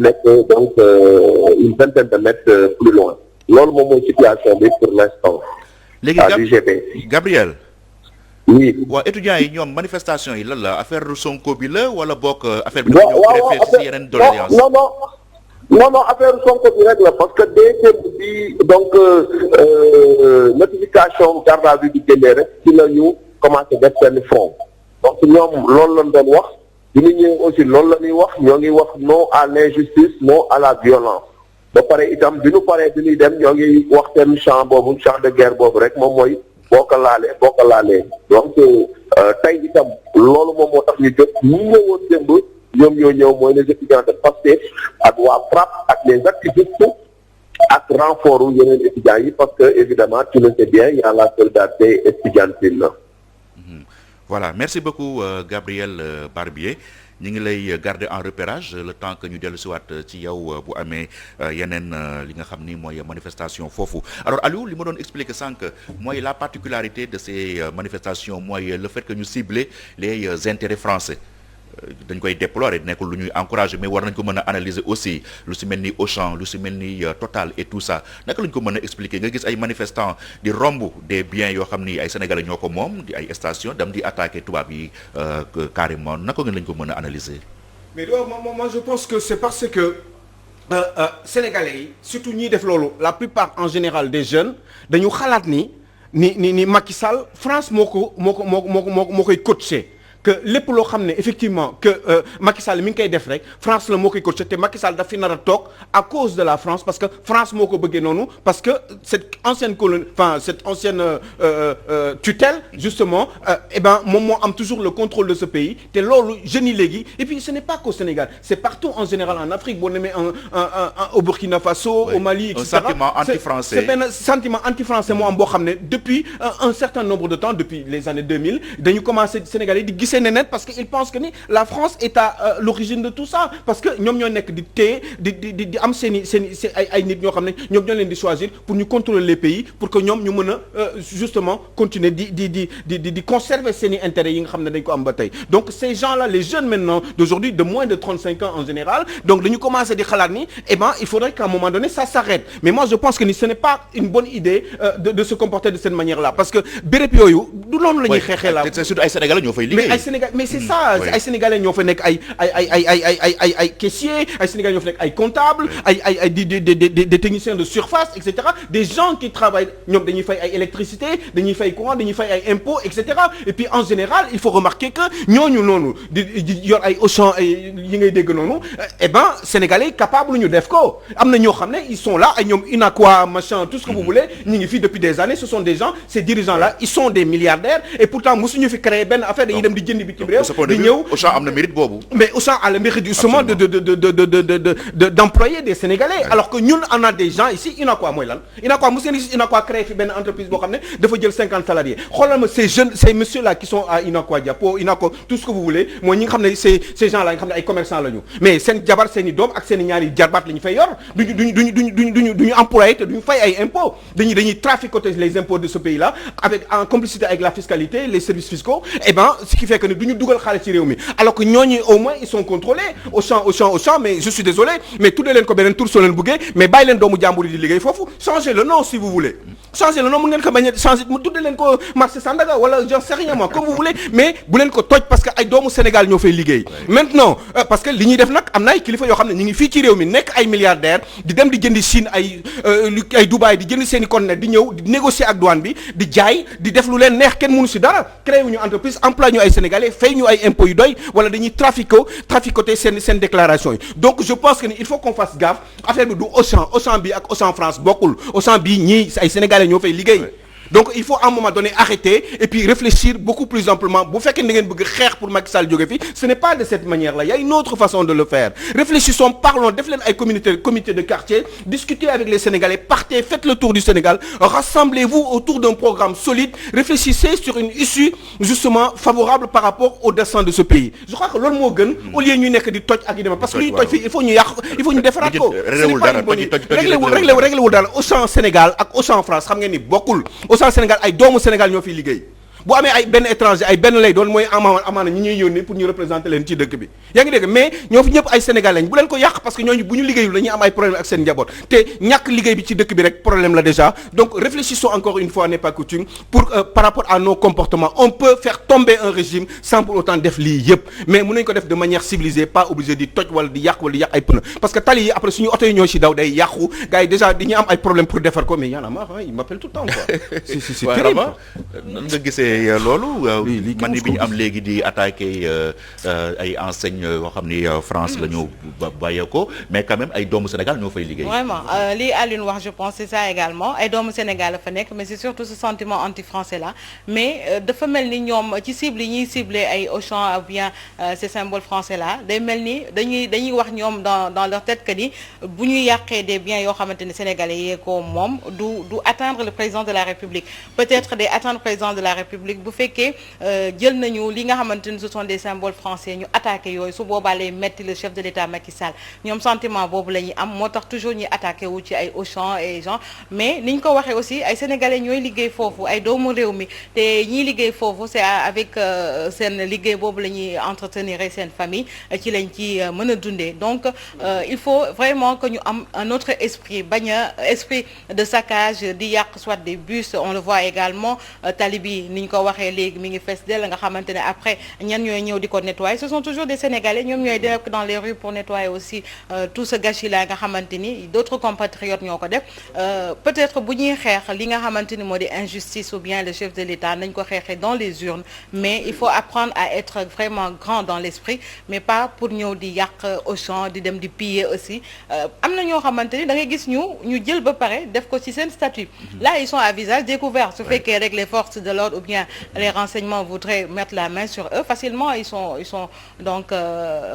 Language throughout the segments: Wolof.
nekk donc une vingtaine de mètres plus loin loolu moom mooy situation bi pour l'instant. léegi Gabriel. oui. waaw étudiants yi ñoom manifestation yi lan la affaire Sonko bi la wala bokk affaire bi. dafa ñëw greffé ci yeneen doléance. non affaire Sonko bi rek la parce que dès démb bi donc notification garde à vue bi génnee rek ci la ñu commencé def seen front donc ñoom loolu lañ doon wax bi ñu ñëwee aussi loolu la ñuy wax ñoo ngi wax non à l'injustice non à la violence ba pare itam bi ñu paree bi ñuy dem ñoo ngi wax seen champ de guerre boobu rek moom mooy boo ko laalee donc tey itam loolu moom moo tax ñu jóg ñu ñëwoon démb ñoom ñoo ñëw mooy les étudiants de Pastef ak waa FRAPP ak les activistes ak renfort yeneen étudiants yi parce que évidemment tu le sais bien il y a la solidarité estudiantine. Voilà merci beaucoup Gabriel Barbier ñu ngi lay garder en repérage le temps que ñu dellu siwaat ci yow bu amee yeneen li nga xam ni mooy manifestation foofu alors Aliou li ma doon expliquer sànq mooy la particularité de ces manifestations mooy le fait que ñu cibler les intérêts français dañ koy déplorer nekkul lu ñuy encourager mais war nañ ko mën a analyser aussi lu si mel ni Auchan lu si mel ni Total et tout ça naka lañ ko mën a expliquer nga gis ay manifestants di romb des biens yoo xam ni ay sénégalais ñoo ko moom di ay stations dem di attaquer tubaab yi carrément naka ngeen lañ ko mën a analyser. mais moi je pense que c'est parce que sénégalais yi surtout ñiy def loolu la plupart en général des jeunes dañu xalaat ni Macky Sall France moo koy coacher. que lépp loo xam ne effectivement que Macky Sall mi ngi koy def rek France la moo koy coacher te Macky Sall daf fi nar a toog à cause de la France parce que France moo ko bëggee noonu parce que cette ancienne colonie cette ancienne tutelle justement moom moo am toujours le contrôle de ce pays te loolu jeunes yi léegi et puis ce n'est pas qu'au Sénégal c'est partout en général en Afrique boo demee au Burkina Faso au Mali etc. un sentiment anti-français c'est benn sentiment anti-français moo am boo xam ne depuis un certain nombre de temps depuis les années 2000 dañu commencé Sénégalais di c'est net parce que ils pensent que ni la France est à l'origine de tout ça parce que ñoom ñoo nekk di téye di am seen ay nit ñoo xam ne ñoom ñoo leen di choisir pour ñu contrôler les pays pour que ñoom ñu mën a justement continuer di conserver seen i intérêts yi nga xam ne dañ ko am ba tey donc ces gens-là les jeunes maintenant d'aujourd'hui de moins de 35 ans en général donc dañu commencer di xalaat ni il faudrait qu'à un moment donné ça s'arrête mais moi je pense que ni ce n'est pas une bonne idée de se comporter de cette manière-là parce que béréb yooyu du loolu la ñuy xeexee la c'est surtout ay Sénégalais ñoo fay liggéey mais c'est ça ay Sénégalais ñoo fa nekk ay caissiers ay Sénégalais ñoo fa nekk ay comptables des techniciens de surface etc des gens qui travaillent ñoom dañuy fay ay électricité dañuy fay courant dañuy fay ay impôts etc et puis en général il faut remarquer que ñooñu noonu di yor ay Auchan ay yi ngay dégg noonu Sénégalais capable ñu def ko am na ñoo xam ne ils sont là ay ñoom Unacois machin tout ce que vous voulez ñu ngi fi depuis des années ce sont des gens ces dirigeants là ils sont des milliardaires et pourtant mosuñu fi créer benn affaire dañuy dem di jënd bitim réew di ñëw Auchan am na mérite boobu mais Auchan a le mérite justement d'employer des Sénégalais alors que ñun on a des gens ici Unacois mooy lan Unacois mos ngeen gis Unacois créé fi benn entreprise boo xam ne dafa jël 50 salariés xoolal ma ces jeunes ces messieurs là qui sont à Unacois Diapo Unacois tout ce que vous voulez mooy ñi nga xam ne ces gens là nga xam ne ay commerçants la ñu mais seen jabar seen i doom ak seen i ñaari jarbaat la ñu fay yor duñu employé te duñu fay ay impôts dañuy traficoter les impôts de ce pays là en complicité avec la fiscalité les services fiscaux ce qui fait que duñu dugal xaalis ci réew mi alors que ñooñu au moins ils sont contrôlés Auchan mais je suis désolé mais tuddee leen ko beneen tur soo leen buggee mais bàyyi leen doomu jàmbur yi di liggéey foofu changez le nom si vous voulez changez le nom mun ngeen ko bañ a changer mu tuddee leen ko marché Sandaga wala j'en sais rien moi comme vous voulez mais bu leen ko toj parce que ay doomu Sénégal ñoo fay liggéey maintenant parce que li ñuy def nag am na ay kilifa yoo xam ne ñu ngi fii ci réew mi nekk ay milliardaires di dem di jëndi Chine ay Dubaï di jënd seen i conteneurs di ñëw di négocier ak douane bi di jaay di def lu leen neex kenn mënu si dara créé wuñu entreprise emploi ñu ay Sénégalais fay ñu ay impôts yu doy wala dañuy traficoter seen déclaration yi donc je pense que ni il faut qu'on fasse gaffe affaire bi du Auchan bi ak Auchan France bokkul Auchan bi ñii ay Sénégalais ñoo fay liggéey donc il faut à un moment donné arrêter et puis réfléchir beaucoup plus amplement bu fekkee da ngeen bëgg xeex pour Macky Sall jóge fi ce n'est pas de cette manière-là il y a une autre façon de le faire réfléchissons parlons def leen ay comité de quartier discutez avec les Sénégalais partez faites le tour du Sénégal rassemblez-vous autour d'un programme solide réfléchissez sur une issue justement favorable par rapport au destin de ce pays je crois que loolu moo gën au lieu ñuy nekk di toj ak yu demee parce que luy toj fii il faut ñu yàq il faut ñu defaraat ko réglé wul dara Auchan Sénégal ak Auchan France xam ngeen ni bokkul Auchan Sénégal ay doomu Sénégal ñoo fiy liggéey bu amee ay benn étranger ay benn lay doon mooy amaana ñi ñuy yónni pour ñu représenter leen ci dëkk bi yaa ngi dégg mais ñoo fi ñëpp ay sénégalais bu leen ko yàq parce que ñooñu bu ñu liggéeyul dañuy am ay problème ak seen njaboot te ñàkk liggéey bi ci dëkk bi rek problème la déjà donc réfléchissons encore une fois n'est pas coutume pour par rapport à nos comportements on peut faire tomber un régime sans pour autant def lii yëpp mais mën nañu ko def de manière civilisée pas obligé di toj wala di yàq ay pneu parce que tali yi après suñu oto yi ñoo ci daw day yàqu gars yi déjà dañuy am ay problème pour defar ko mais y en a marre il m'appelle tout le temps quoi c'est terrible nan nga gisee loolu man ni bi ñu am léegi di attaqué ay enseignes yoo xam ni France la ñu bàyyee ko mais quand même ay doomu Sénégal ñoo fay liggéey vraiment li Alioune wax je pense c'est ça également ay doomu Sénégal la fa nekk mais c'est surtout ce sentiment anti-français là mais dafa mel ni ñoom ci cible yi ñuy ciblé ay Auchan ou bien ces symboles français là day mel ni dañuy wax ñoom dans leur tête que ni bu ñu yàqee des biens yoo xamante ni sénégalais yee ko moom du atteindre le président de la République peut-être day atteindre président de la République bu fekkee jël nañu li nga xamante ni ce sont des symboles français ñu attaqué yooyu su boobaa lay metti le chef de l'État Macky Sall ñoom sentiment boobu la ñuy am moo tax toujours ñuy attaqué wu ci ay Auchan et gens mais ni ñu ko waxee aussi ay sénégalais ñooy liggéey foofu ay doomu réew mi te ñiy liggéey foofu c'est avec seen liggéey boobu la ñuy entretenir seen famille ci lañ ci mën a dundee donc il faut vraiment que ñu am un autre esprit bañ a esprit de saccage di yàq soit des bus on le voit également tali bi ni ñu ko waxee léegi mi ngi fees dell nga xamante ne après ñan ñooy ñëw di ko nettoyer ce sont toujours des sénégalais ñoom ñooy dem dans les rues pour nettoyer aussi tout ce gâchis là nga xamante ni d'autres compatriotes ñoo ko def peut-être bu ñuy xeex li nga xamante ni moo di injustice ou bien le chef de l'État nañ ko xeexee dans les urnes mais il faut apprendre à être vraiment grand dans l'esprit mais pas pour ñëw di yàq Auchan di dem di piller aussi am na ñoo xamante ni da ngay gis ñu jël ba pare def ko ci seen statut là ils sont à visage découvert su fekkee rek les forces de l'ordre ou bien les renseignements voudraient mettre la main sur eux facilement ils sont donc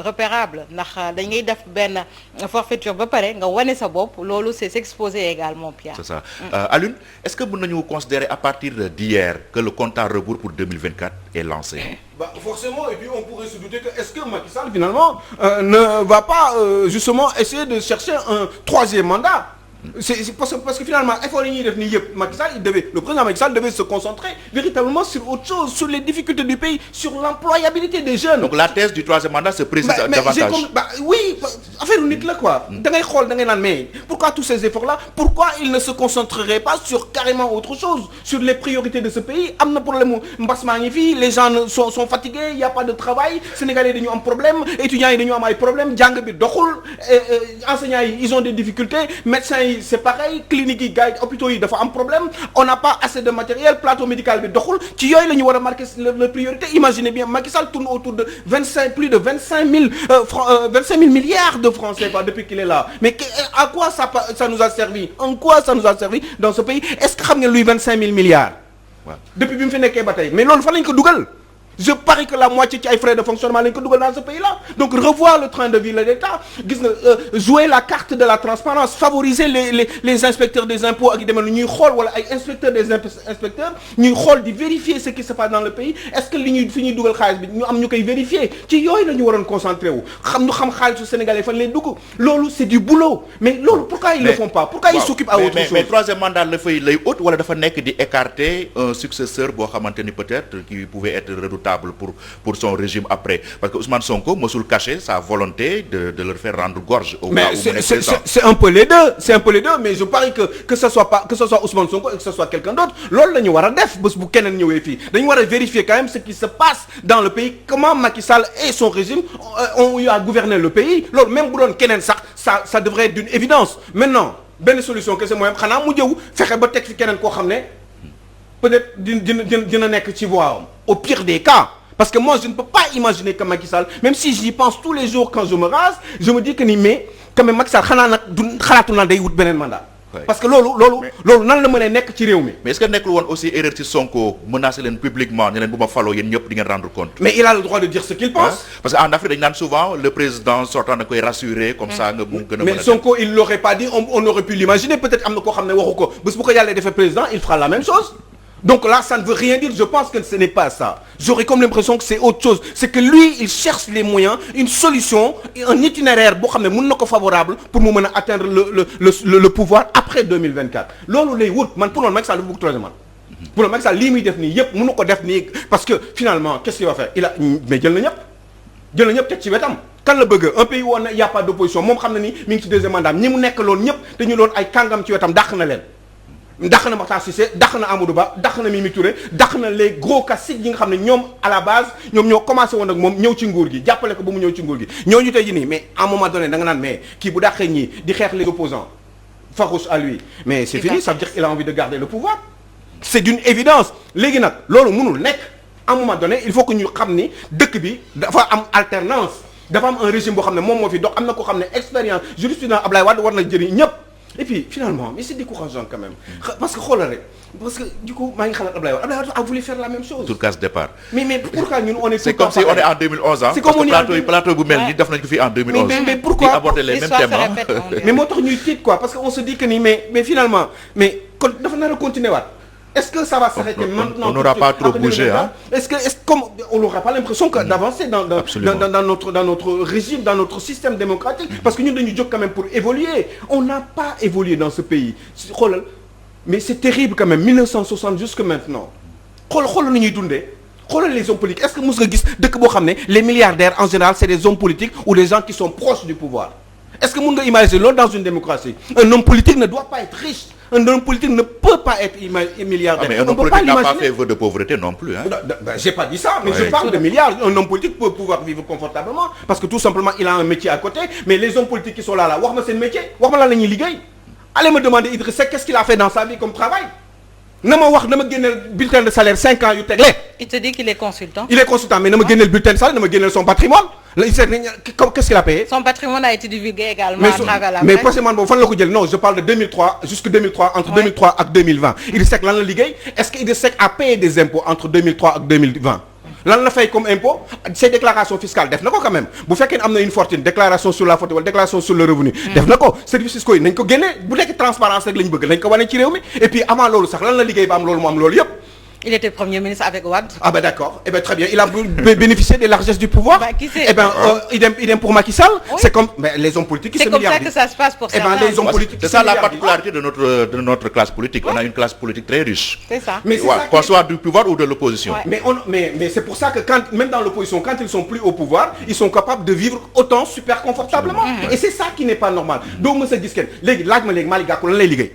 repérables ndax dañuy def benn forfaiture ba pare nga wane sa bopp loolu c'est s'exposer également Pierre. C'est ça Alioune est-ce que mën nañu considérer à partir d'hier que le compte à rebours pour 2024 est lancé? Bah forcément et puis on pourrait se douter que est-ce que Macky Sall finalement ne va pas justement essayer de chercher un troisième mandat. C'est parce que finalement effort yi ñuy def nii yëpp Macky Sall le président Macky Sall devait se concentrer véritablement sur autre chose sur les difficultés du pays sur l'employabilité des jeunes. Donc la thèse du troisième mandat se précise davantage. Oui affaire nit la quoi. da ngay xool da ngay naan mais pourquoi tous ces efforts là pourquoi il ne se concentrerait pas sur carrément autre chose sur les priorités de ce pays am na problème mbas maa ngi fii les gens sont fatigués il y a pas de travail sénégalais dañu am problème étudiants yi dañu am ay problème jàng bi doxul enseignants yi ils ont des difficultés médecins yi c'est pareil clinique yi gars yi hôpitaux yi dafa am problème on n'a pas assez de matériel plateau médical bi doxul ci yooyu la ñu war a marquer leur priorité imaginez bien Macky Sall tourne autour de plus de 25 000 milliards de francs CFA depuis qu'il est là mais à quoi ça nous a servi en quoi ça nous a servi dans ce pays est-ce que xam nga luy 25 000 milliards depuis bi mu fi nekkee ba tey mais loolu fan lañ ko dugal je parie que la moitié ci ay frais de fonctionnement lañ ko dugal dans ce pays-là donc revoir le train de vie de l'État gis nga jouer la carte de la transparence favoriser les inspecteurs des impôts ak yu demee ñuy xool wala ay inspecteurs des inspecteurs ñuy xool di vérifier ce qui se passe dans le pays est-ce que li ñuy fi ñuy dugal xaalis bi ñu am ñu koy vérifier ci yooyu la ñu waroon concentré wu xam xaalisu sénégalais fan lay dugg loolu c'est du boulot mais loolu pourquoi ils le font pas pourquoi ils s'occupent à autre chose mais troisième mandat la fay lay haute wala dafa nekk di écarter un successeur boo xamante ni peut-être qui pouvait être pour son régime après parce que Ousmane Sonko mosul cacher sa volonté de leur faire rendre gorge au cas où c'est un peu les deux mais je parie que ce soit Ousmane Sonko et que ce soit quelqu'un d'autre loolu la ñu war a def bés bu keneen ñëwee fii dañu war a vérifier quand même ce qui se passe dans le pays comment Macky Sall et son régime ont eu à gouverner le pays loolu même bu doon keneen sax ça devrait être d'une évidence maintenant benn solution que c'est mooy xanaa mu jëw fexe ba teg fi keneen koo xam ne peut-être dina nekk ci voie au pire des cas parce que moi je ne peux pas imaginer que Macky Sall même si j'y pense tous les jours quand je me rase je me dis que ni mais quand même Macky Sall xanaa nag du xalaatu naa day wut beneen mandat parce que loolu nan la mënee nekk ci réew mi mais est-ce que nekkul woon aussi erreur ci Sonko menacé leen publiquement ne leen bu ma faloo yéen ñëpp di ngeen rendre compte mais il a le droit de dire ce qu'il pense parce que en Afrique dañu naan souvent le président sortant da koy rassurer comme ça nga mu gën a mais Sonko il l'aurait pas dit on aurait pu l'imaginer peut-être am na koo xam ne waxu ko bés bu ko yàlla defee président il fera la même chose donc là ça ne veut rien dire je pense que ce n'est pas ça j'aurais comme l'impression que c'est autre chose c'est que lui il cherche les moyens une solution un itinéraire boo xam ne mën na ko favorable pour mu mën a atteindre le pouvoir après 2024 loolu lay wut man pour man Macky Sall dafa bëgg troisième mandat pour le Macky Sall lii muy def nii yëpp mënu ko def nii parce que finalement qu'est-ce qu'il va faire mais jël na ñëpp teg ci wetam. kan la bëgg un pays woon na y a pas d'opposition moom xam na ni mi ngi ci deuxième mandat ñi mu nekk loolu ñëpp dañu doon ay kàngam ci wetam dàq na leen. dàq na Makhtar Cissé dàq na Amadou Ba dàq na Mimi Touré dàq na les gros caciques yi nga xam ne ñoom à la base ñoom ñoo commencé woon ak moom ñëw ci nguur gi jàppale ko ba mu ñëw ci nguur gi ñooñu tey jii nii mais à un moment donné da nga naan mais kii bu dàqee ñii di xeex les opposants farouches à lui mais c'est fini ça veut dire qu'il a envie de garder le pouvoir c'est d'une évidence léegi nag loolu mënul nekk à un moment donné il faut que ñu xam ni dëkk bi dafa am alternance dafa am un régime boo xam ne moom moo fi dox am na ko xam ne expérience jurisprudence Ablaye Wade war na jëriñ ñëpp et puis finalement mais c'est décourageant quand même parce que xoolal rek parce que du coup maa ngi xalaat Ablaye Wade a voulu faire la même chose. tout casse départ. mais pourquoi ñun on est. c'est comme si on est en 2011 ah. c'est comme on est plateau bu mel ni def nañ ko fii en 2011. mais pourquoi di aborder les mêmes thèmes mais moo tax ñuy tiit quoi parce que on se dit que ni mais finalement mais kon dafa nar a continuer waat. Est-ce que ça va s'arrêter maintenant? On n'aura pas trop bougé, hein? Est-ce que comme on n'aura pas l'impression que d'avancer dans notre régime, dans notre système démocratique? Parce que nous dañu jóg quand même pour évoluer. On n'a pas évolué dans ce pays. xoolal mais c'est terrible quand même 1960 jusque maintenant. xoolal nu ñuy dundee. xoolal les hommes politiques. Est-ce que mos nga gis dëkk boo xam ne les milliardaires en général c'est des hommes politiques ou des gens qui sont proches du pouvoir? Est-ce que mën nga imaginer loolu dans une démocratie? Un homme politique ne doit pas être riche. Un homme politique ne peut pas être milliardaire. Mais un homme politique n'a pas fait vœu de pauvreté non plus. Hein? J'ai pas dit ça, mais je parle de milliards. Un homme politique peut pouvoir vivre confortablement parce que tout simplement il a un métier à côté. Mais les hommes politiques qui sont là, wax ma seen métier, wax ma lan la ñuy liggéey. Allez me demander Idriss Seck qu'est-ce qu'il a fait dans sa vie comme travail. na ma wax na ma génneel bulletin de salaire 5 ans yu tegle. Il te dit qu'il est consultant. Il est consultant mais na ma génneel bulletin de salaire na ma génneel son patrimoine. Qu'est-ce qu'il a payé? Son patrimoine a été divulgué également à travers la presse. mais patrimoine boobu fan la ko jël non je parle de 2003 jusque 2003 entre 2003 ak 2020. Idriss Seck lan la liggéey est-ce que Idriss Seck a payé des impôts entre 2003 ak 2020 lan la fay comme impôt ces déclarations fiscales def na ko quand même bu fekkee ne am na une fortune déclaration sur la fortune wala déclaration sur le revenu. def na ko services fiscaux yi nañ ko génnee bu nekk transparence rek lañ bëgg nañ ko wane ci réew mi et puis avant loolu sax lan la liggéey ba am loolu mu am loolu yëpp. Il était Premier ministre avec Wade. Ah ben d'accord. Eh ben très bien. Il a bénéficié des largesses du pouvoir. Bah, qui sait? Eh ben idem pour Macky Sall. Oui. C'est comme les hommes politiques qui se milliardisent. C'est comme ça que ça se passe pour certains. Eh ben les hommes politiques. C'est ça la particularité de notre classe politique. Ouais. On a une classe politique très riche. C'est ça. Mais c'est qu'on soit du pouvoir ou de l'opposition. Ouais. Mais c'est pour ça que même dans l'opposition, quand ils sont plus au pouvoir, ils sont capables de vivre autant super confortablement. Et c'est ça qui n'est pas normal. Donc monsieur Disken, léegi laaj ma léegi Malick Gakou lan lay liggéey.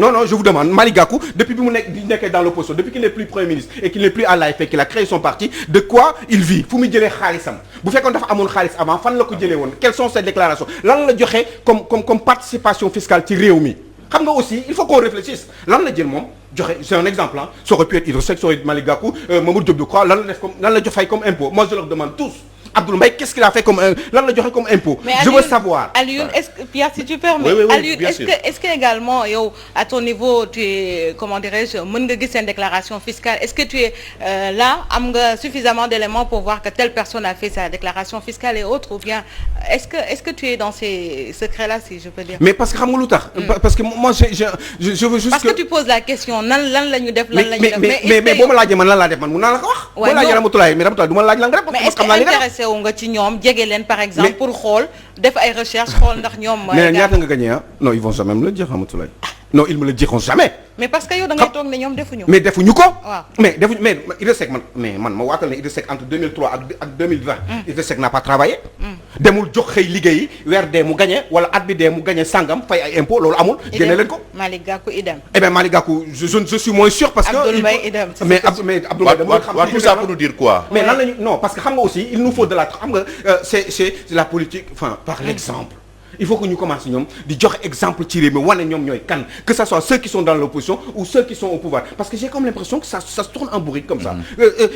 Non, je vous demande, Malick Gakou, depuis qu'il est dans l'opposition, depuis qu'il n'est plus Premier ministre et qu'il n'est plus à l'AFP, qu'il a créé son parti, de quoi il vit? Fu muy jëlee xaalisam. Bu fekkoon dafa amoon xaalis avant, fan la ko jëlee woon? Quelles sont ses déclarations? Lan la joxe comme participation fiscale ci réew mi? Xam nga aussi, il faut qu'on réfléchisse. Lan la jël moom joxe, c'est un exemple, hein. Ça aurait pu être Idriss Seck, ça aurait été Malick Gakou, Mamadou Diop Decroix, lan la joxe comme impôt? Moi je leur demande tous. Abdoul Mbaye, qu'est-ce qu'il a fait comme lan la joxe comme impôt? Mais je veux savoir. Alioune, est-ce que Pierre, si tu permets, oui, Alioune, est-ce que également yow à ton niveau tu es comment dirais-je mën nga gis seen déclaration fiscale? Est-ce que tu es là am nga suffisamment d'éléments pour voir que telle personne a fait sa déclaration fiscale et autres ou bien est-ce que tu es dans ces secrets-là si je peux dire? Mais parce que xam nga lu tax parce que moi je veux juste parce que tu poses la question lan la ñu def lan la ñu def mais boo ma laajee man lan laa def man mun naa la ko wax. boo laajee Ramatoulaye mais Ramatoulaye du ma laaj lan nga def. mais est-ce que intéressé wu nga ci ñoom jege leen par exemple pour xool def ay recherches xool ndax ñoom. mais ñaata nga gagné ah non ils vont jamais me le dire Ramatoulaye. non ils me le diront jamais. mais parce que yow da ngay toog ne ñoom defuñu. mais defuñu ko. waaw mais Idriss Seck man ma waatal ne Idriss Seck entre 2003 ak 2020. Idriss Seck n'a pas travaillé. demul jox xëy liggéey weer dee mu gagné wala at bi dee mu gagné sangam fay ay impôts loolu amul. génne leen ko Malick Gakou idem. eh bien Malick Gakou je suis moins sûr parce que. Abdoul Mbaye idem. mais Abdoul Mbaye dama xam tout ça pour nous dire quoi. mais lan lañu non parce que xam nga aussi il nous faut de la xam nga c'est la politique enfin par l'exemple. Il faut que ñu commence ñoom di joxe exemple ci réew mi wane ñoom ñooy kan que ça soit ceux qui sont dans l'opposition ou ceux qui sont au pouvoir parce que j'ai comme l'impression que ça se tourne en bourrique comme ça.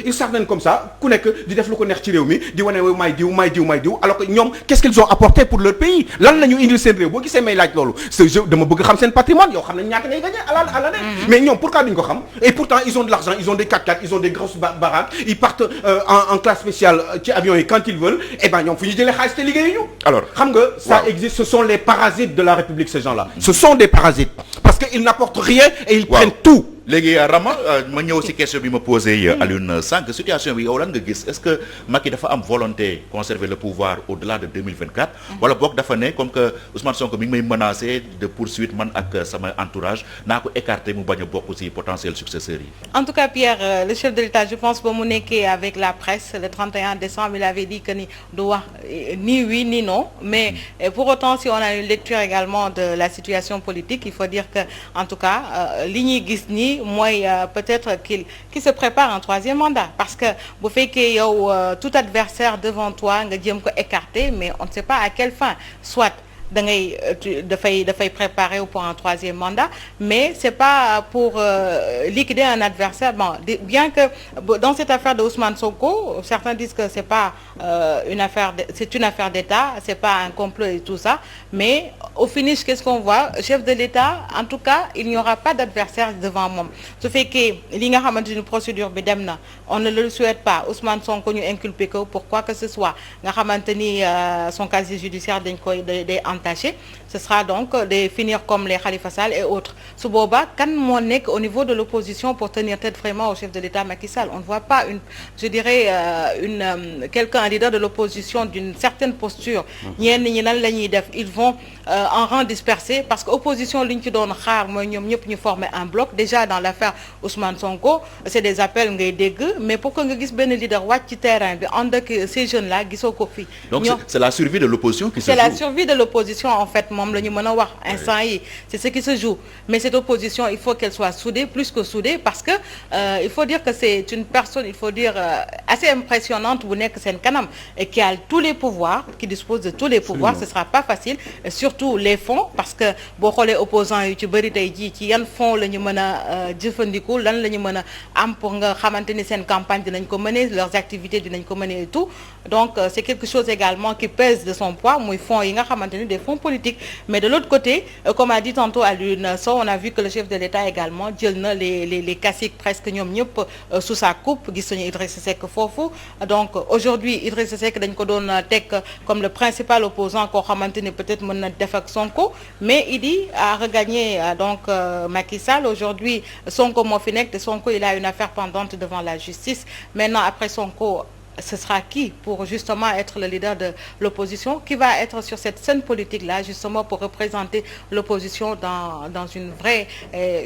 ils s'arrêtent comme ça ku nekk di def lu ko neex ci réew mi di wane may diw alors que ñoom qu'est-ce qu'ils ont apporté pour leur pays lan la ñu indil seen réew boo gisee may laaj loolu ce jeu dama bëgg xam seen patrimoine yow xam ne ñaata ngay gagner à l'année mais ñoom pourquoi duñ ko xam et pourtant ils ont de l'argent ils ont des 4x4 ils ont des grosses baraques ils partent en classe spéciale ci avion yi quand ils veulent et ben ñoom fu ñu jëlee xaalis te liggéeyuñu alors xam nga ça existe ce sont les parasites de la République ces gens-là ce sont des parasites parce qu'ils n'apportent rien et ils prennent tout léegi Rama ma ñëw ci question bi ma posé Alioune sànq situation bi yow lan nga gis est-ce que Macky dafa am volonté conserver le pouvoir au-delà de 2024 wala boog dafa ne comme que Ousmane Sonko mi ngi may menacé de poursuite man ak sama entourage naa ko écarté mu bañ a bokk ci potentiel successeurs yi. En tout cas Pierre le chef de l'État je pense ba mu nekkee avec la presse le 31 décembre il avait dit que ni du wax ni oui ni non mais pour autant si on a une lecture également de la situation politique il faut dire que en tout cas li ñuy gis ni mooy peut-être qu'il se prépare un troisième mandat parce que bu fekkee yow tout adversaire devant toi nga jéem ko écarter mais on ne sait pas à quelle fin soit da ngay dafay préparer pour un troisième mandat mais c'est pas pour liquider un adversaire bon bien que dans cette affaire de Ousmane Sonko certains disent que c'est pas c'est une affaire d'État c'est pas un complot et tout ça mais au finish qu'est-ce qu'on voit chef de l'État en tout cas il n'y aura pas d'adversaire devant moom su fekkee li nga xamante ni procédure bi dem na on ne le souhaite pas Ousmane Sonko ñu inculpé ko pour quoi que ce soit nga xamante ni son casier judiciaire dañ koy day entaché ce sera donc de finir comme les Khalifa Sall et autres su boobaa kan moo nekk au niveau de l'opposition pour tenir tête vraiment au chef de l'État Macky Sall on ne voit pas je dirais un leader de l'opposition d'une certaine posture ñenn ñi nan la ñuy def ils vont en rang dispersé parce que opposition li ñu ci doon xaar mooy ñoom ñëpp ñu former un bloc déjà dans l'affaire Ousmane Sonko c'est des appels ngay dégg mais pour que nga gis benn leader wàcc ci terrain bi ànd ak ces jeunes là gisoo ko fi donc c'est la survie de l'opposition qui se joue. C'est la survie de l'opposition en fait moom la ñu mën a wax instant yi c'est ce qui se joue mais cette opposition il faut qu'elle soit soudée plus que soudée parce que il faut dire que c'est une personne il faut dire assez impressionnante bu nekk seen kanam et qui a tous les pouvoirs qui dispose de tous les pouvoirs ce sera pas facile et surtout les fonds parce que boo xoolee opposants yu ci bëri tey jii ci yan fonds la ñu mën a jëfandiku lan la ñu mën a am pour nga xamante ni seen campagne dinañ ko mener leurs activités dinañ ko mener et tout donc c'est quelque chose également qui pèse de son poids muy fonds yi nga xamante ni des fonds politiques mais de l'autre côté comme a dit tantôt Alioune Sow on a vu que le chef de l'État également jël na les caciques presque ñoom ñëpp sous sa coupe gis nañu Idrissa Seck foofu donc aujourd'hui Idrissa Seck dañ ko doon teg comme le principal opposant koo xamante ni peut-être mën na def ak Sonko mais Idi a regagné donc Macky Sall aujourd'hui Sonko moo fi nekk te Sonko il a une affaire pendante devant la justice maintenant après Sonko ce sera qui pour justement être le leader de l'opposition qui va être sur cette scène politique-là justement pour représenter l'opposition dans une vraie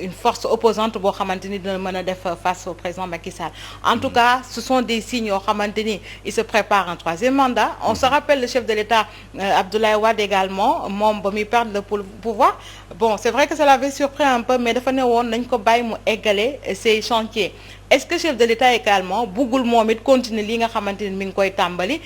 une force opposante boo xamante ni dina mën a def face au président Macky Sall en tout cas ce sont des signes yoo xamante ni il se prépare un troisième mandat on se rappelle le chef de l'État Abdoulaye Wade également moom ba muy perdre le pouvoir bon c'est vrai que ça l'avait surpris un peu mais dafa ne woon nañ ko bàyyi mu égaler ces chantiers est-ce que chef de l'État également buggul moom it continuer li nga xamante ni mi ngi koy tàmbali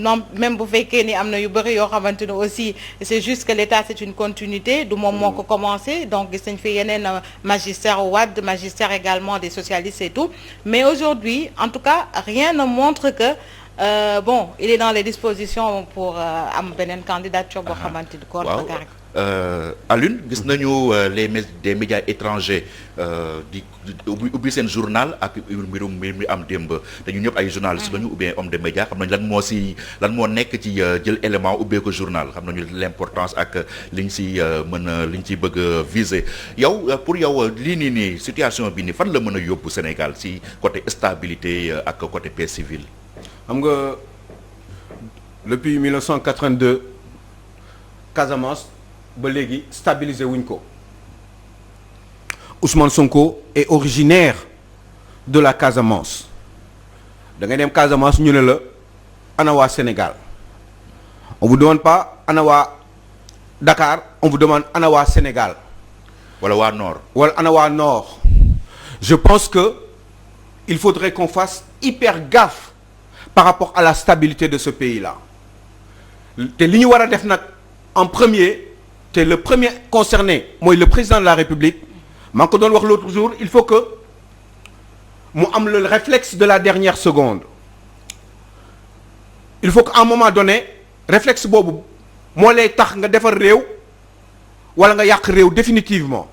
non même bu fekkee ni am na yu bëri yoo xamante ni aussi c'est juste que l'État c'est une continuité du moom moo ko commencé donc gis nañ fi yeneen magistère Wade magistère également des socialistes et tout mais aujourd'hui en tout cas rien ne montre que bon il est dans les dispositions pour am beneen candidature boo xamante ni contre Karik Alioune gis nañu des médias étrangers di ubbi seen journal ak mbirum mi am démb dañu ñëpp ay journalistes lañu ou bien homme de médias xam nañu lan moo nekk ci jël élément ubbee ko journal xam nañu l'importance ak liñ ci bëgg a viser yow pour yow lii nii situation bi nii fan la mën a yóbbu Sénégal ci côté stabilité ak côté paix civile. xam nga depuis 1982 Casamance. ba léegi stabiliser wuñ ko Ousmane Sonko est originaire de la Casamance da ngay dem Casamance ñu ne la ana waa Sénégal on vous demande pas ana waa Dakar on vous demande ana waa Sénégal wala waa Nord wala ana waa Nord je pense que il faudrait qu'on fasse hyper gaffe par rapport à la stabilité de ce pays-là te li ñu war a def nag en premier te le premier concerné mooy le président de la République maa ngi ko doon wax l'autre jour il faut que mu am le réflexe de la dernière seconde il faut qu'à un moment donné réflexe boobu moo lay tax nga defar réew wala nga yàq réew définitivement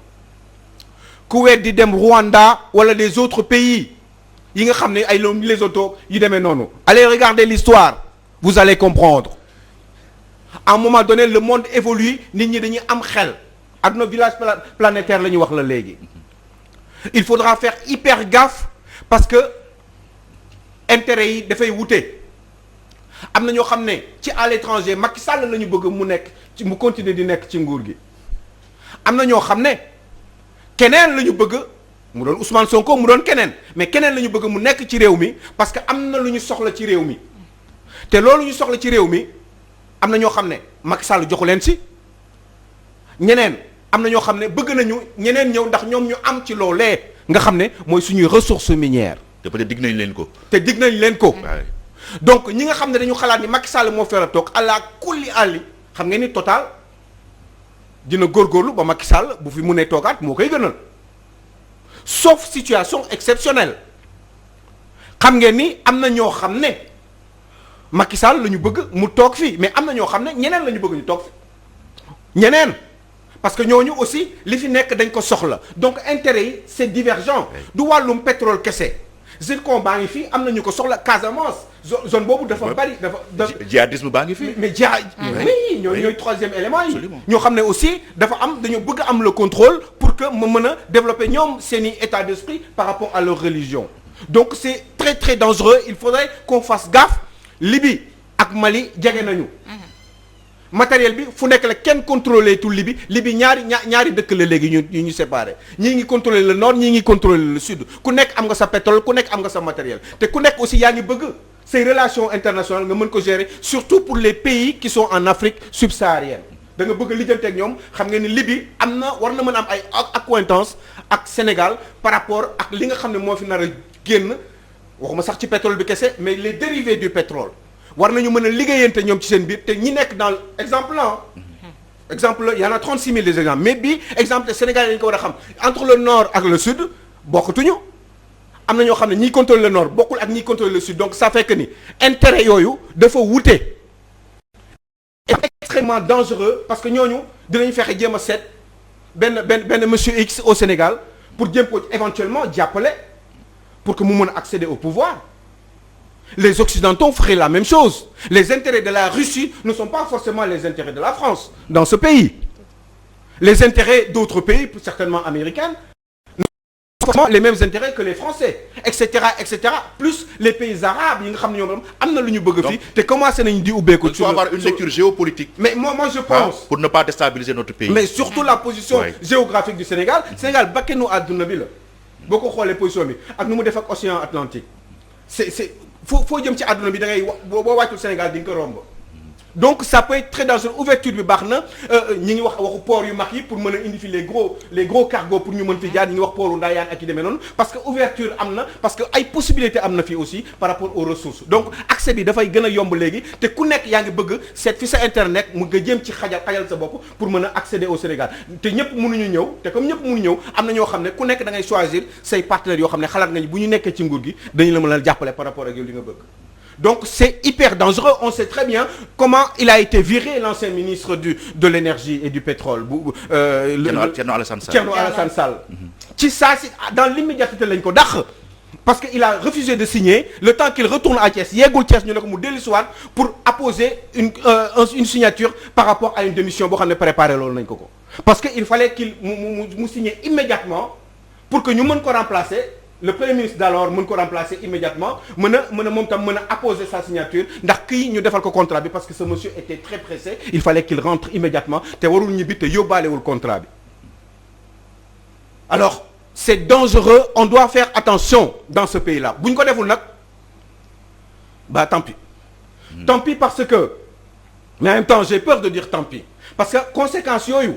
ku weet di dem Rwanda wala les autres pays yi nga xam ne ay Lesotho yi demee noonu allez regarder l'histoire vous allez comprendre à un moment donné le monde évolue nit ñi dañuy am xel adduna village planétaire la ñuy wax la léegi il faudra faire hyper gaffe parce que intérêt yi dafay wute am na ñoo xam ne ci à l'étranger Macky Sall la ñu bëgg mu nekk ci mu continuer di nekk ci nguur gi am na ñoo xam ne keneen la ñu bëgg mu doon Ousmane Sonko mu doon keneen mais keneen la ñu bëgg mu nekk ci réew mi parce que am na lu ñu soxla ci réew mi te loolu ñu soxla ci réew mi am na ñoo xam ne Macky Sall joxu leen si ñeneen am na ñoo xam ne bëgg nañu ñeneen ñëw ndax ñoom ñu am ci loolee nga xam ne mooy suñuy ressources minières. te peut-être dig nañ leen ko. te dig nañ leen ko. donc ñi nga xam ne dañu xalaat ni Macky Sall moo fera toog àla kulli àlli xam ngeen ni Total dina góorgóorlu ba Macky Sall bu fi mënee toogaat moo koy gënal sauf situation exceptionnelle xam ngeen ni am na ñoo xam ne Macky Sall la ñu bëgg mu toog fii mais am na ñoo xam ne ñeneen la ñu bëgg ñu toog fi ñeneen parce que ñooñu aussi li fi nekk dañ ko soxla donc intérêt yi c'est divergent du wàllum pétrole kese zircon baa ngi fii am na ñu ko soxla Casamance zone boobu dafa bari dafa jihadisme baa ngi fii mais oui ñooy troisième élément yi ñoo xam ne aussi dafa am dañoo bëgg am le contrôle pour que mu mën a développer ñoom seeni état d'esprit par rapport à leur religion donc c'est très très dangereux il faudrait qu'on fasse gaffe Libye ak Mali jege nañu matériel bi fu nekk la kenn contrôler tout Libye ñaari dëkk la léegi ñu séparé ñii ngi contrôler le nord ñii ngi contrôler le sud ku nekk am nga sa pétrole ku nekk am nga sa matériel te ku nekk aussi yaa ngi bëgg ces relations internationales nga mën ko gérer surtout pour les pays qui sont en Afrique subsaharienne da nga bëgg a lijjante ak ñoom xam nga ni Libye war na mën a am ay accointance ak Sénégal par rapport ak li nga xam ne moo fi nar a génn waxuma sax ci pétrole bi kese mais les dérivés du pétrole war nañu mën a liggéeyante ñoom ci seen biir te ñi nekk dans exemple il y en a 36 000 des exemples mais bii exemple Sénégal yi dañu ko war a xam entre le nord ak le sud bokkatuñu am na ñoo xam ne ñiy contrôler le nord bokkul ak ñiy contrôler le sud donc ça fait que ni intérêt yooyu dafa wute et extrêmement dangereux parce que ñooñu dinañ fexe jéem a seet benn monsieur X au Sénégal pour jéem ko éventuellement jàppale pour que mu mën a accéder au pouvoir les Occidentaux feraient la même chose les intérêts de la Russie ne sont pas forcément les intérêts de la France dans ce pays les intérêts d'autres pays certainement américains ne sont pas forcément les mêmes intérêts que les Français etc plus les pays arabes yi nga xam ne ñoom am na lu ñu bëgg fii te commencé nañu di ubbeeku. il faut avoir une lecture géopolitique. mais moi je pense pour ne pas déstabiliser notre pays. mais surtout la position géographique du Sénégal. Sénégal bakkenu àdduna bi la boo ko xoolee position bi ak nu mu def ak océan Atlantique c'est foo jëm ci àdduna bi da ngay boo wàccul Sénégal di nga ko romb donc ça peut être très dangereux ouverture bi baax na ñi ngi wax waxu port yu mag yi pour mën a indi fi les gros cargos pour ñu mën fi jaar ñi ngi wax portu Ndayane ak yi demee noonu parce que ouverture am na parce que ay possibilités am na fii aussi par rapport aux ressources donc accès bi dafay gën a yomb léegi te ku nekk yaa ngi bëgg seet fi sa internet mu nga jëm ci xajal sa bopp pour mën a accéder au Sénégal te ñëpp mënuñu ñëw te comme ñëpp mënuñu ñëw am na ñoo xam ne ku nekk da ngay choisir say partenaires yoo xam ne xalaat nga ni bu ñu nekkee ci nguur gi dañu la mën a jàppale par rapport ak yow li nga bëgg. Donc c'est hyper dangereux on sait très bien comment il a été viré l'ancien ministre de l'énergie et du pétrole Thierno Alassane Sall ci saa si dans l'immédiateté lañ ko dàq parce que il a refusé de signer le temps qu'il retourne à Thiès yeggul Thiès ñu ne ko mu dellusiwaat pour apposer une signature par rapport à une démission boo xam ne préparé loolu nañ ko parce que il fallait qu'il mu signer immédiatement pour que ñu mën ko remplacer le premier ministre d'alors mën ko remplacer immédiatement mën a moom tam mën a apposer sa signature ndax kii ñu defal ko contrat bi parce que ce monsieur était très pressé il fallait qu'il rentre immédiatement te warul ñibbi te yóbbaalewul contrat bi alors c'est dangereux on doit faire attention dans ce pays-là bu ñu ko deful nag bah tant pis parce que mais en même temps j'ai peur de dire tant pis parce que conséquences yooyu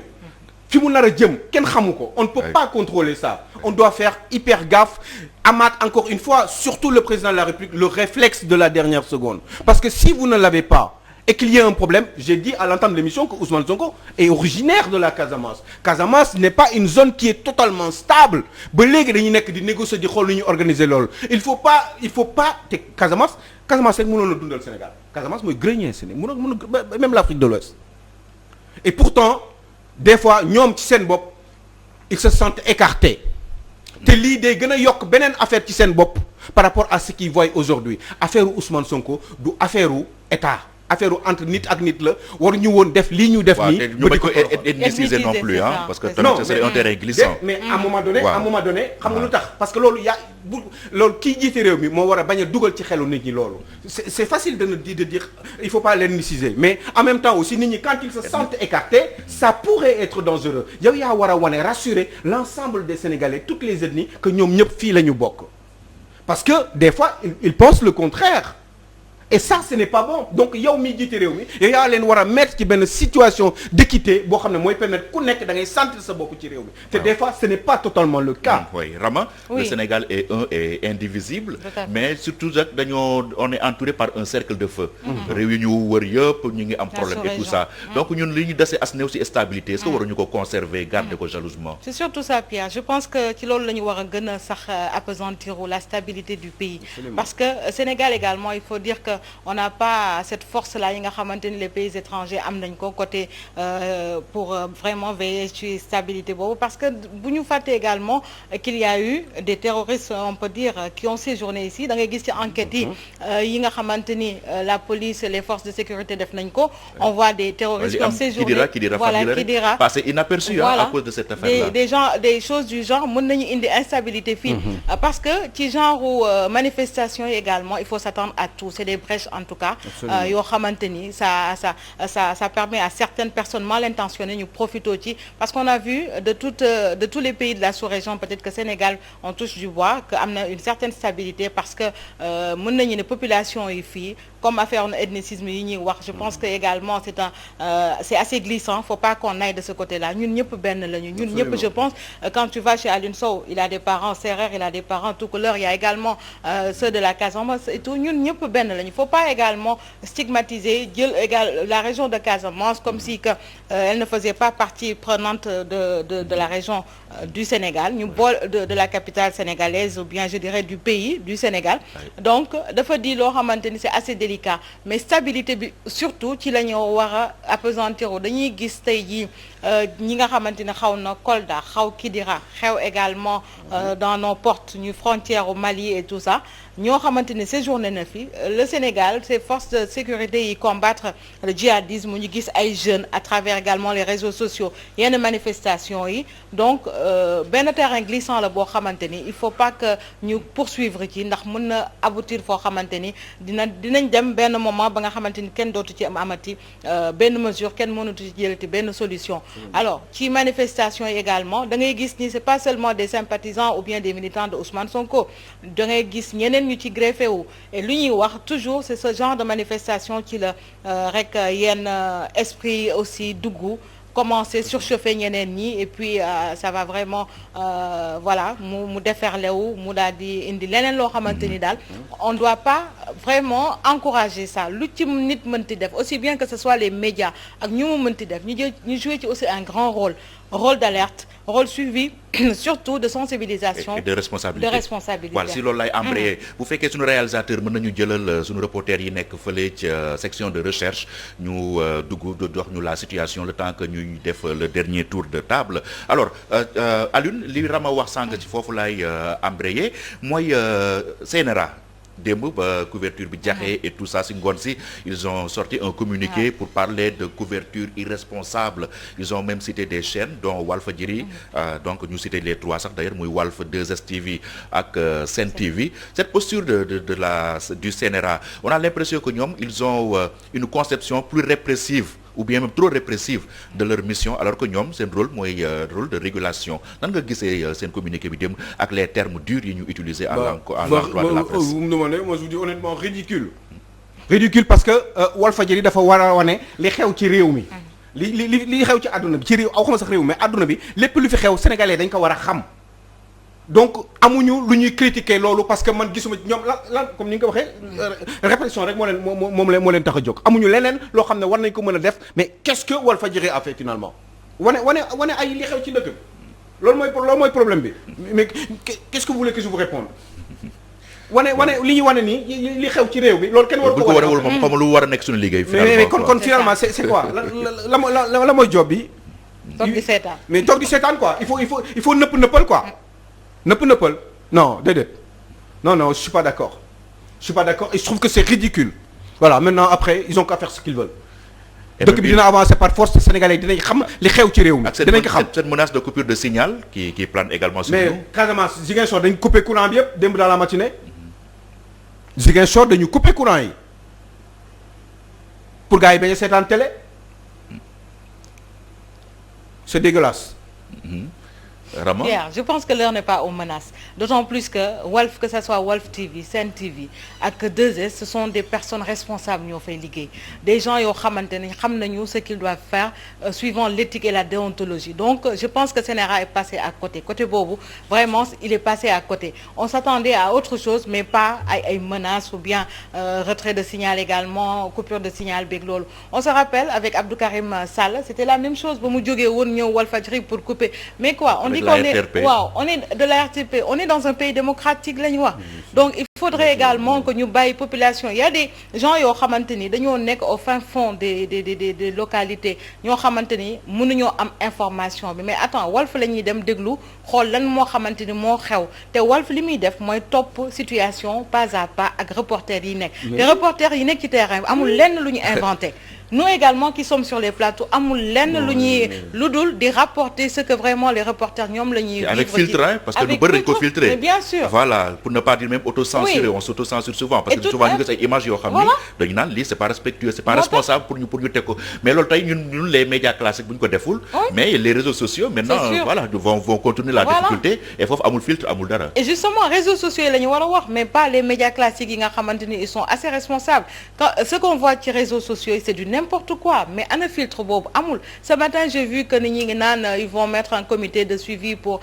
fi mu nar a jëm kenn xamu ko on ne peut pas contrôler ça on doit faire hyper gaffe amaat encore une fois surtout le président de la République le réflexe de la dernière seconde parce que si vous ne l'avez pas et qu'il y a un problème j'ai dit à l'entame de l'émission que Ousmane Sonko est originaire de la Casamance n'est pas une zone qui est totalement stable ba léegi dañuy nekk di négocier di xool lu ñuy organiser loolu il faut pas te Casamance rek mënoon a dundal Sénégal Casamance mooy grenier Sénégal mënoon même l'Afrique de l'Ouest et pourtant des fois ñoom ci seen bopp ils se sentent écartés te lii day gën a yokk beneen affaire ci seen bopp par rapport à ce qu'ils voient aujourd'hui affaire u Ousmane Sonko du affaire u état affaire entre nit ak nit la waruñu woon def lii ñu def nii. ñu bañ ko ethnicisé non plus parce que tamit c'est un terrain glissant. mais à un moment donné xam nga lu tax parce que loolu loolu kii jiite réew mi moo war a bañ a dugal ci xelu nit ñi loolu. c'est facile de dire il faut pas l'ethniciser mais en même temps aussi nit ñi quand ils se sentent écartés ça pourrait être dangereux yow yaa war a wane rassurer l'ensemble des Sénégalais toutes les ethnies que ñoom ñëpp fii la ñu bokk parce que des fois ils pensent le contraire. Et ça ce n'est pas bon donc yow mi jiite réew mi yow yaa leen war a mettre ci benn situation d'équité boo xam ne mooy permettre ku nekk da ngay sentir sa bopp ci réew mi te des fois ce n'est pas totalement le cas. Oui Rama. Le Sénégal est un et indivisible. Mais surtout rek on est entouré par un cercle de feu. réew yi ñu wër yëpp ñu ngi am problème et tout ça. Donc ñun li ñu dese as néew ci stabilité est-ce que waruñu ko conserver garder ko jalousement. C'est surtout ça Pierre je pense que ci loolu la ñu war a gën a sax appesantir la stabilité du pays. Absolument. Parce que Sénégal également il faut dire que on n'a pas cette force-là yi nga xamante ni les pays étrangers am nañ ko côté pour vraiment veiller ci stabilité boobu parce que bu ñu fàtte également qu'il y a eu des terroristes on peut dire qui ont séjourné ici da ngay gis ci enquêtes yi nga xamante ni la police les forces de sécurité def nañ ko on voit des terroristes qui ont séjourné Kidira passé inaperçu à cause de cette affaire-là des choses du genre mën nañu indi instabilité fii parce que ci genre manifestation yi également il faut s'attendre à tout c'est des brèches en tout cas yoo xamante ni ça permet à certaines personnes mal intentionnées ñu profitoo ci parce qu'on a vu de tous les pays de la sous-région peut-être que Sénégal on touche du bois que am na une certaine stabilité parce que mën nañu ne population yi fii comme affaire ethnicisme yi ñuy wax je pense que également c'est assez glissant faut pas qu'on aille de ce côté-là ñun ñëpp benn lañu ñun ñëpp je pense quand tu vas chez Alioune Sow il a des parents sérères il a des parents tout couleur il y a également ceux de la Casamance et tout ñun ñëpp benn lañu faut pas également stigmatiser la région de Casamance comme si que elle ne faisait pas partie prenante de la région du Sénégal ñu boole de la capitale sénégalaise ou bien je dirais du pays du Sénégal donc dafa di loo xamante ni c'est assez délicat mais stabilité bi surtout ci la ñu war a appesantir dañuy gis tey jii ñi nga xamante ne xaw na Kolda xaw Kidira xew également dans nos portes ñu frontières au Mali et tout ça ñoo xamante ne séjourné na fi le Sénégal ses forces de sécurité yi combattre le djihadisme ñu gis ay jeunes à travers également les réseaux sociaux yenn manifestations yi donc benn terrain glissant la boo xamante ni il faut pas que ñu poursuivre ci ndax mën na aboutir foo xamante ni dinañ dem benn moment ba nga xamante ni kenn dootu ci amati benn mesure kenn mënatu ci jëlati benn solution alors ci manifestation yi également da ngay gis ni c'est pas seulement des sympathisants ou bien des militants de Ousmane Sonko da ngay gis ñeneen ñu ci greffé wu et lu ñuy wax toujours c'est ce genre de manifestation ci la rek yenn esprit aussi dugg commencer surchauffer ñeneen ñi et puis ça va vraiment voilà mu deferlewu mu daal di indi leneen loo xamante ni daal on doit pas vraiment encourager ça lu ci nit mënti def aussi bien que ce soit les médias ak ñu mu mënti def ñu jouer ci aussi un grand rôle d'alerte rôle suivi surtout de sensibilisation et de responsabilité voilà si loolu lay embrayé bu fekkee suñu réalisateur mën nañu jëlal suñu reporter yi nekk fële ci section de recherche ñu dugg dox ñu la situation le temps que ñuy def le dernier tour de table alors Alioune li Rama wax sànq ci foofu lay embrayé mooy CNRA démb ba couverture bi jaxee et tout ça si ngoon si ils ont sorti un communiqué pour parler de couverture irresponsable ils ont même cité des chaînes dont Walfadjri donc ñu cité les trois sax d'ailleurs muy Walf 2STV ak Sen TV cette posture du CNRA on a l'impression que ñoom ils ont une conception plus répressive ou bien même trop répressive de leur mission alors que ñoom seen rôle mooy rôle de régulation nan nga gisee seen communiqué bi dem ak les termes durs yi ñu utiliser à l'endroit de la presse. Vous me demandez, moi je vous dis honnêtement ridicule parce que Walfadjri dafa war a wane li xew ci réew mi li xew ci àdduna bi ci réew aw xam sax réew mais àdduna bi lépp lu fi xew sénégalais dañ ko war a xam donc amuñu lu ñuy critiquer loolu parce que man gisuma ñoom lan comme ni nga ko waxee répression rek moo leen tax a jóg amuñu leneen loo xam ne war nañ ko mën a def mais qu'est-ce que Walfadjri a fait finalement wane ay li xew ci dëkk bi loolu mooy problème bi mais qu'est-ce que vous voulez que je vous réponde wane li ñu wane nii li xew ci réew bi loolu kenn war ko warewul moom xam lu war a nekk suñu liggéey mais kon finalement c'est quoi la mooy job bi toog di seetaan mais toog di seetaan quoi il faut nëppal quoi non déedéet non je suis pas d'accord et je trouve que c'est ridicule voilà maintenant après ils ont qu'à faire ce qu'ils veulent. dëkk bi dina avancer par force sénégalais dinañ xam li xew ci réew mi. dinañ ko xam cette menace de coupure de signal qui plane également sur nous. mais Casamance Ziguinchor dañ coupé courant bi yëpp démb dans la matinée. Ziguinchor dañu coupé courant yi pour gars yi bañ a seetaan télé. c'est dégueulasse. Rama? Yeah, je pense que l'heure n'est pas aux menaces. D'autant plus que Walf, que ça soit Walf TV, Sen TV, ak 2S, ce sont des personnes responsables ñoo fay liggéey. Des gens yoo xamante ne xam nañu ce qu'ils doivent faire suivant l'éthique et la déontologie. Donc je pense que CNRA est passé à côté. Côté boobu, vraiment, il est passé à côté. On s'attendait à autre chose, mais pas à ay menaces ou bien retrait de signal également, coupure de signal beeg loolu. On se rappelle avec Abdou Karim Sall, c'était la même chose ba mu jógee woon ñëw Walfadjri pour couper. Mais quoi, on dit on est de la RTP, on est dans un pays démocratique la ñu wax. Donc il faudrait également que ñu bàyyi population. Il y a des gens yoo xamante ni dañoo nekk au fin fond des localités ñoo xamante ni mënuñoo am information bi mais attends Walf la ñuy dem déglu xool lan moo xamante ni moo xew te Walf li muy def mooy topp situation pas à pas ak reporters yi nekk. te reporters yi nekk ci terrain bi amul lenn lu ñu inventé. Nous également qui sommes sur les plateaux amul lenn lu ñuy lu dul di rapporter ce que vraiment les reporters ñoom la ñuy vivre avec filtre hein, parce que lu bëri dañ ko filtrer mais bien sûr voilà pour ne pas dire même autocensurer on s'autocensure souvent parce que souvent ñu gis ay images yoo xam ni dañu naan lii c'est pas respectueux c'est pas responsable pour ñu teg ko mais loolu tey ñun les médias classiques bu ñu ko deful mais les réseaux sociaux maintenant voilà vont continuer la difficulté et foofu amul filtre amul dara et justement réseaux sociaux yi la ñu war a wax mais pas les médias classiques yi nga xamante ni ils sont assez responsables quand ce qu'on voit ci réseaux sociaux c'est du n'importe quoi mais ana filtre boobu amul ce matin j'ai vu que ni ñi ngi naan ils vont mettre un comité de suivi pour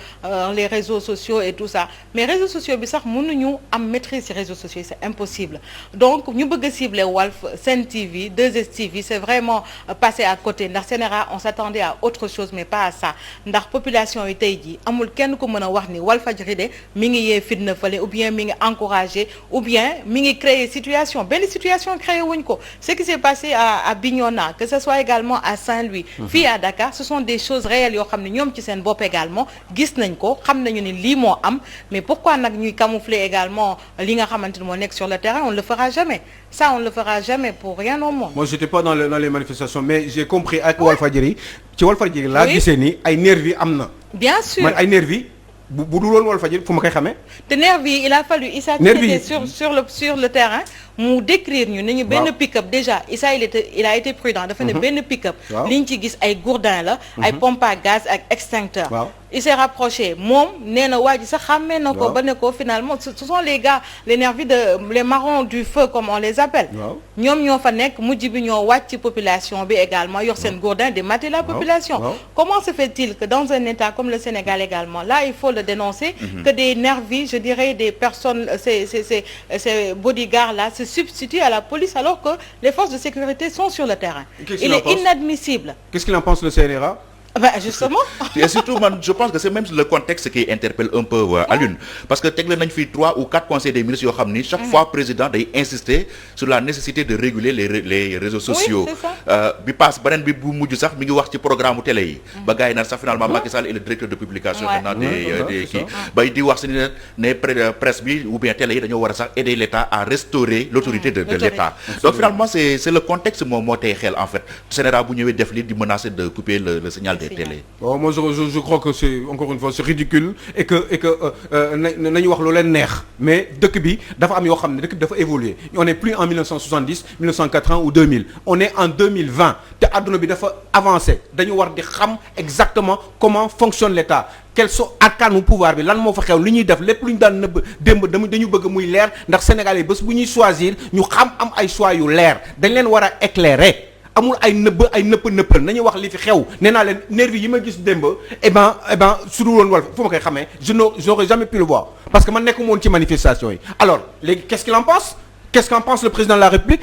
les réseaux sociaux et tout ça mais réseaux sociaux bi sax mënuñu am maîtrise ci réseaux sociaux c'est impossible donc ñu bëgg a cibler Walf Sen TV 2S TV c'est vraiment passé à côté ndax CNRA on s'attendait à autre chose mais pas à ça ndax population yi tey jii amul kenn ku mën a wax ni Walfadjri de mi ngi yee fitna fale ou bien mi ngi encourager ou bien mi ngi créer situation benn situation créé wuñ ko ce qui s'est passé à Bignona que ce soit également à Saint-Louis fii à Dakar ce sont des choses réelles yoo xam ne ñoom ci seen bopp également gis nañ ko xam nañu ni lii moo am mais pourquoi nag ñuy camoufler également li nga xamante ni moo nekk sur le terrain on ne le fera jamais ça on ne le fera jamais pour rien au monde. Moi j'étais pas dans les manifestations mais j'ai compris ak Walfadjri ci Walfadjri laa gisee ni ay nervi am na. bien sûr man ay nervi bu dul woon Walfadjri fu ma koy xamee. te nervi il a fallu Issa était sur le terrain mu décrire ñu ne ñu benn pick-up déjà Issa il a été prudent dafa ne benn pick-up li ñu ci gis ay gourdin la ay pompe à gaz ak extincteur il s'est rapproché moom nee na waa ji sax xàmmee na ko ba ne ko finalement ce sont les gars les nervis les marrons du feu comme on les appelle ñoom ñoo fa nekk mujj bi ñoo wàcc population bi également yor seen gourdin de mater la population comment se fait-il que dans un état comme le Sénégal également là il faut le dénoncer que des nervis je dirais des personnes ces bodyguards là se substituent à la police alors que les forces de sécurité sont sur le terrain il est inadmissible. Qu'est-ce qu'il en pense le CNRA? Justement. Et surtout man je pense que c'est même le contexte qui interpelle un peu Alioune parce que tegle nañ fi 3 ou 4 conseils des ministres yoo xam ni chaque fois président day insister sur la nécessité de réguler les réseaux sociaux bi passe beneen bi bu mujj sax mi ngi wax ci programme télé yi ba gars yi naan sax finalement Macky Sall est le directeur de publication maintenant des kii bay di wax si ne presse bi ou bien télé yi dañoo war a sax aider l'État à restaurer l'autorité de l'État donc finalement c'est le contexte moom moo tey xel en fait CNRA bu ñëwee def li di menacer de couper le signal télé. Bon, moi je crois que c'est encore une fois c'est ridicule et que nañu wax lu leen neex mais dëkk bi dafa am yoo xam ne dëkk bi dafa évoluer on n'est plus en 1970 1980 ou 2000 on est en 2020 te adduna bi dafa avancé dañu war di xam exactement comment fonctionne l'État quels sont arcanes pouvoir bi lan moo fa xew li ñuy def lépp lu ñu daan nëbb démb dañu bëgg muy leer ndax Sénégalais bés bu ñuy choisir ñu xam am ay choix yu leer dañ leen war a éclairer. amul ay nëppal nañu wax li fi xew nee naa leen nervi yi ma gis démb eh ben su dul woon Walf fu ma koy xamee j'aurais jamais pu le voir parce que man nekk woon ci manifestation yi alors léegi qu'est-ce qu'il en pense le président de la République